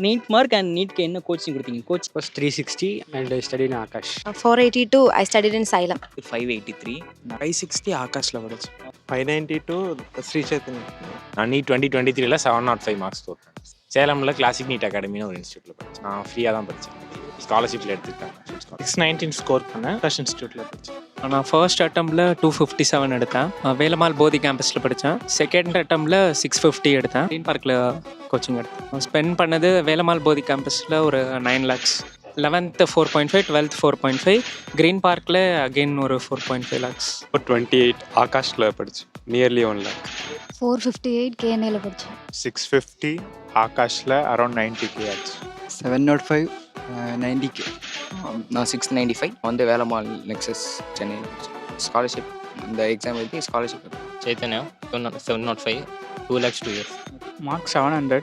NEET mark and நீட்க்கு என்ன coaching கொடுத்தீங்க? Coach was 360 and I studied in Akash. 482 I studied in Salem. 583. 560 ஆகாஷ்ல படிச்சு 592 ஸ்ரீ சைத்தன்யா. நான் NEET 2023ல 705 marks score பண்ணேன். சேலமில் classic NEET அகாடமின்னு ஒரு இன்ஸ்டியூட்டில் படித்தேன். நான் ஃப்ரீயாக தான் படித்தேன். ஸ்காலர்ஷிப்பில் எடுத்துக்கிட்டேன். 619 ஸ்கோர் பண்ணேன் ஃபர்ஸ்ட் இன்ஸ்டியூட்ல படிச்சேன். நான் ஃபர்ஸ்ட் அட்டம்ப்டில் 257 எடுத்தேன். வேலம்மாள் போதி கேம்பஸில் படித்தேன். செகண்ட் அட்டம்ப்டில் 650 எடுத்தேன். க்ரீன் பார்க்கில் கோச்சிங் எடுத்தேன். ஸ்பெண்ட் பண்ணது வேலம்மாள் போதி கேம்பஸில் ஒரு 9 lakhs. 11th 4.5, 12th 4.5, க்ரீன் பார்க்கில் அகெயின் ஒரு 4.5 lakhs. 28 ஆகாஷ்ல படித்தேன். Nearly 1 lakh. 458 KNAல படிச்சேன். 650 ஆகாஷ்ல அரௌண்ட் 90k ஆச்சு. 705 90k. நான் 695 வந்து வேலம்மாள் நெக்ஸஸ் சென்னையில் படித்தேன். ஸ்காலர்ஷிப் அந்த எக்ஸாம் எழுதி scholarship. Chaitanya 705 2 lakhs 2 years. Mark 700